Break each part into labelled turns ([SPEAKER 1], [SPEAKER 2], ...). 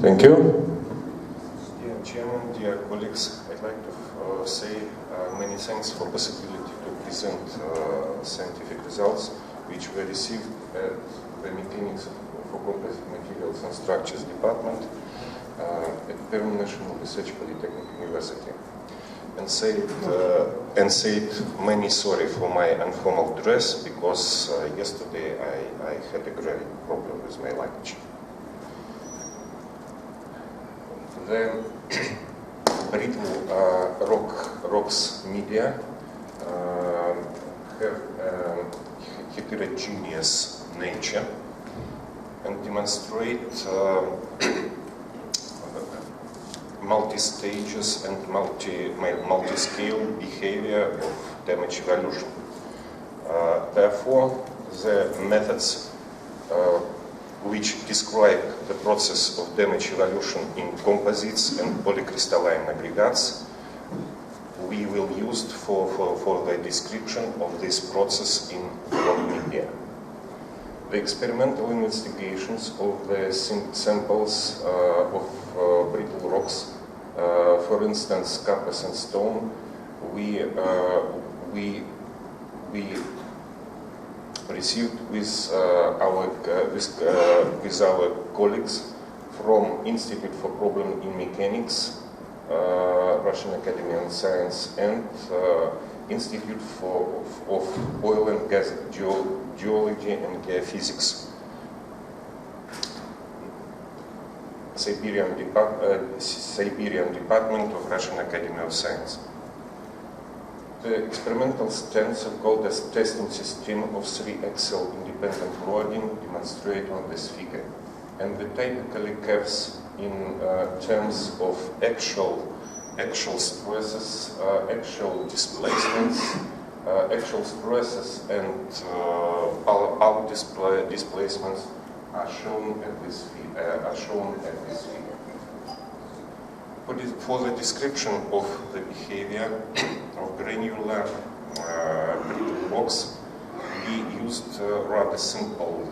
[SPEAKER 1] Thank you. Dear Chairman, dear colleagues, I'd like to say many thanks for possibility to present scientific results which were received at the Mechanics for Composite Materials and Structures Department at Perm National Research Polytechnic University. And said many sorry for my informal dress because yesterday I had a great problem with my luggage. The brittle rocks media have heterogeneous nature and demonstrate multi-stages and multi-scale behavior of damage evolution. Therefore, the methods which describe the process of damage evolution in composites and polycrystalline aggregates, we will use for the description of this process in rock media. The experimental investigations of the samples of brittle rocks, for instance, copper and stone, we received with our colleagues from Institute for Problem in Mechanics, Russian Academy of Science, and Institute of Oil and Gas Geology and Geophysics. Siberian Department of Russian Academy of Science. The experimental stance of called as testing system of 3-axle independent loading demonstrated on this figure. And the typically curves in terms of actual stresses, actual displacements, actual stresses and out displacements are shown at this figure. For the description of the behavior of granular brittle rocks, we used a rather simple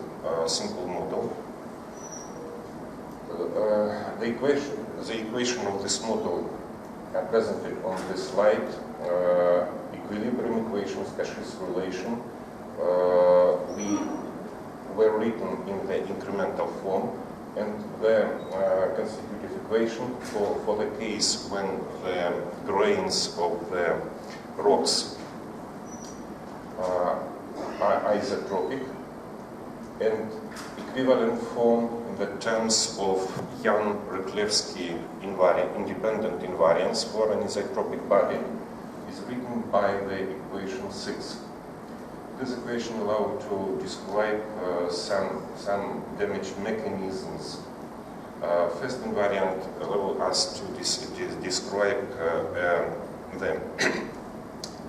[SPEAKER 1] model. The equation of this model are presented on this slide. Equilibrium equations, Cauchy's relation, we were written in the incremental form, and the constitutive equation for the case when the grains of the rocks are isotropic, and equivalent form in the terms of Yan-Rychlewski independent invariance for an isotropic body is written by the equation 6. This equation allows to describe some damage mechanisms. First invariant allows us to describe the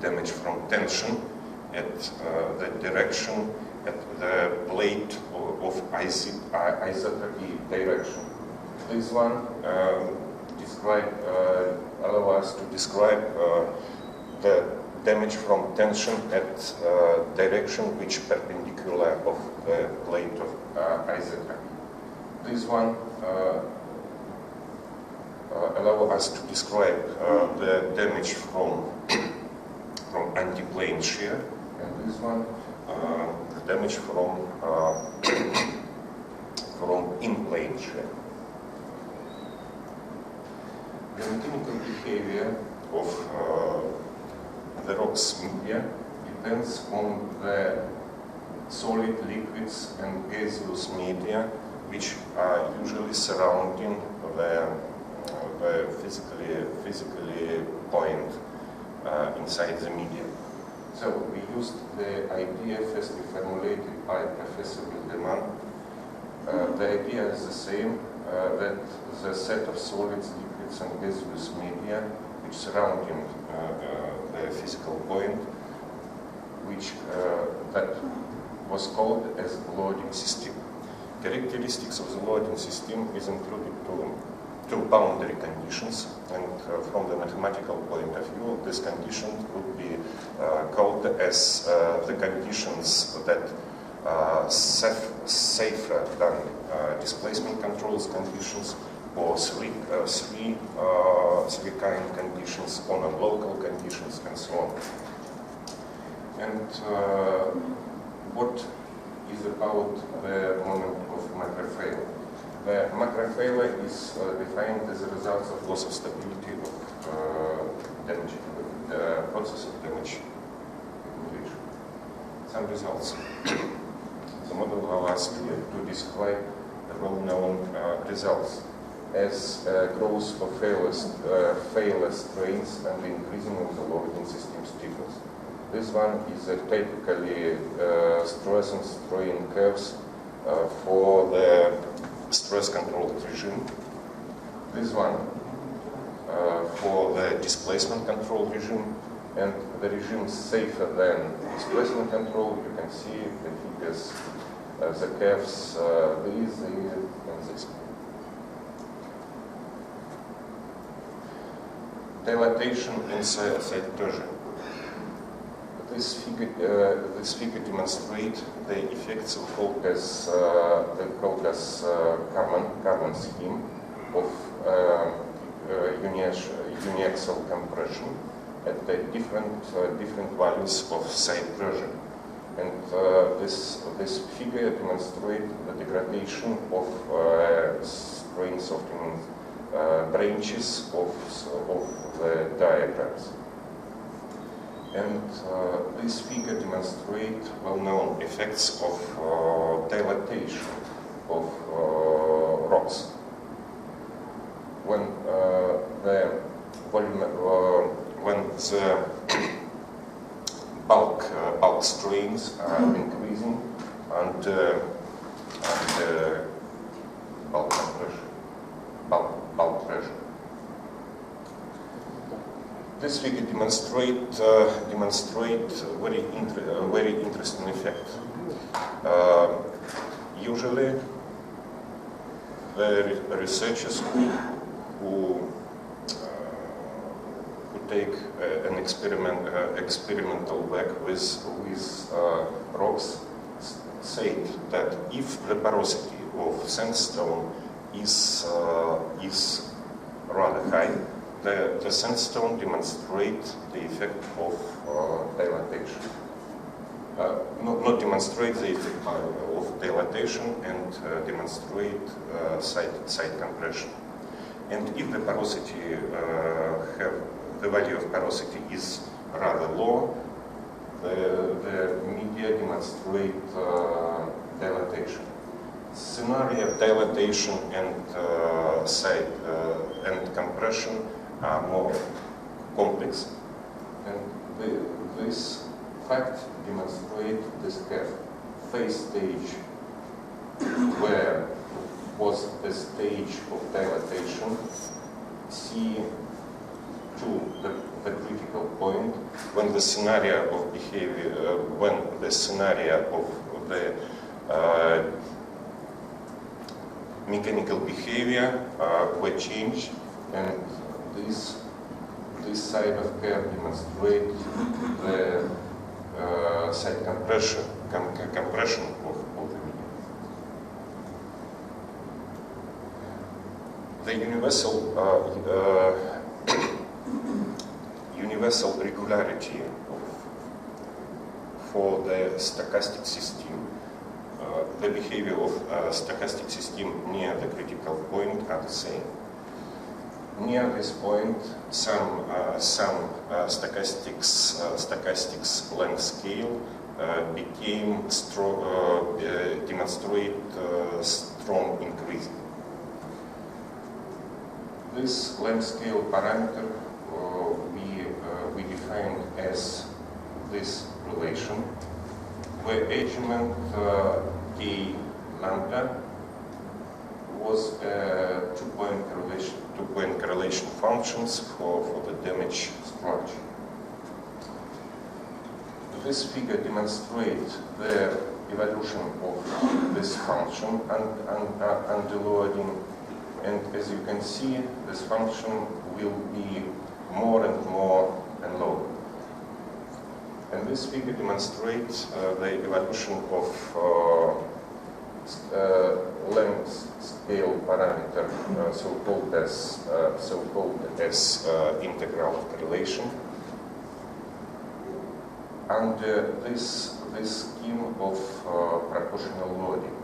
[SPEAKER 1] damage from tension at the direction at the plate of isotropy direction. This one allows us to describe the damage from tension at direction which perpendicular of the plate of isotropy. This one allows us to describe the damage from anti-plane shear, and this one the damage from in-plane shear. The mechanical behavior of the rocks media depends on the solid, liquids, and gaseous media which are usually surrounding the physically point inside the media. So we used the idea firstly formulated by Professor Wildemann. The idea is the same, that the set of solids, liquids, and gaseous media which surrounding the physical point, which that was called as loading system. Characteristics of the loading system is included two boundary conditions, and from the mathematical point of view, this condition would be called as the conditions that safer than displacement controls conditions, or three kind conditions, or non-local conditions, and so on. And what is about the moment of macrofailure? The macrofailure is defined as a result of loss of stability of damage, the process of damage accumulation. Some results. The model allows you to describe the well-known results as growth of failure strains and increasing of the loading system stiffness. This one is typically stress and strain curves for the stress-controlled regime. This one for the displacement-controlled regime, and the regime safer than displacement control. You can see the figures, the curves, these, and this. Dilatation in side pressure. This figure demonstrates the effects of Karman scheme of uniaxial compression at the different values of side pressure, and this figure demonstrates the degradation of strain softening branches of the diagrams. And this figure demonstrates well-known effects of dilatation of rocks. When the volume, when the bulk strains are increasing and bulk compression, bulk pressure. This figure demonstrate very interesting effect. Usually, the researchers who take an experimental work with rocks said that if the porosity of sandstone is rather high, the sandstone demonstrates the effect of dilatation. Not demonstrate the effect of dilatation and demonstrate side compression. And if the porosity the value of porosity is rather low, the media demonstrate dilatation. Scenario of dilatation and side and compression are more complex, and this fact demonstrates this curve. Phase stage, where was the stage of dilatation, C2, the critical point, when the scenario of behavior, when the scenario of the mechanical behavior were changed, and this side of curve demonstrates the side compression of the medium. The universal regularity for the stochastic system, the behavior of stochastic system near the critical point are the same. Near this point, some stochastics length scale became demonstrate strong increase. This length scale parameter we defined as this relation, where agement K lambda was a two-point correlation functions for the damage structure. This figure demonstrates the evolution of this function under loading, and as you can see, this function will be more and more unloaded. And this figure demonstrates the evolution of length scale parameter, so-called as integral correlation. Under this scheme of proportional loading,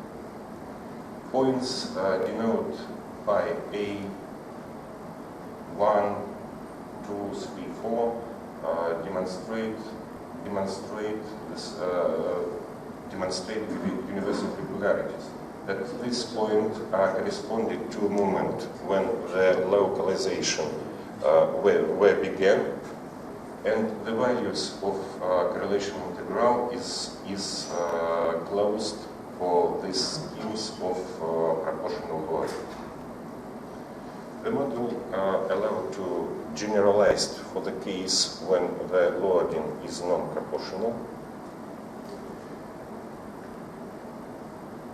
[SPEAKER 1] points denoted by A, 1, 2, 3, 4 demonstrate universal regularities. That this point corresponded to a moment when the localization were began, and the values of correlation integral is closed for these schemes of proportional loading. The model allowed to generalized for the case when the loading is non-proportional.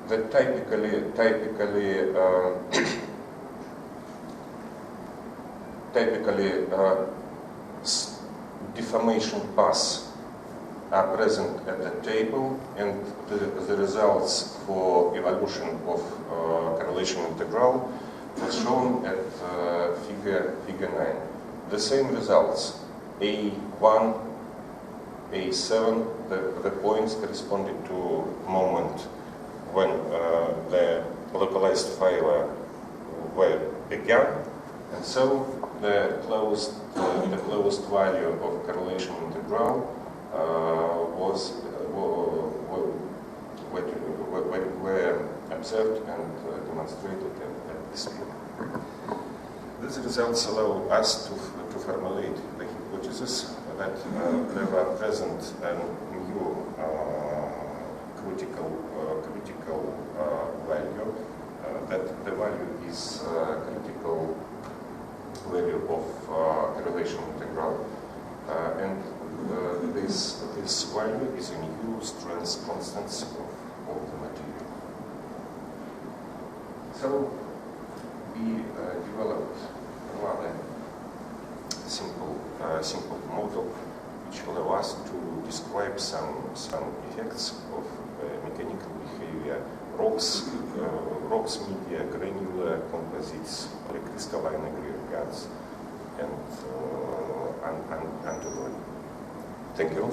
[SPEAKER 1] The typically deformation paths are present at the table, and the results for evolution of correlation integral was shown at figure 9. The same results, A1, A7, the points corresponding to moment when the localized failure were began, and so the closed value of correlation integral were observed and demonstrated at this field. These results allow us to formulate the hypothesis that there were present a new critical value, that the value is critical value of correlation integral, and this value is a new strength constants of the material. So we developed a rather simple model which allow us to describe some effects of mechanical behavior, rocks, media, granular composites, polycrystalline aggregates, and antibody. Thank you.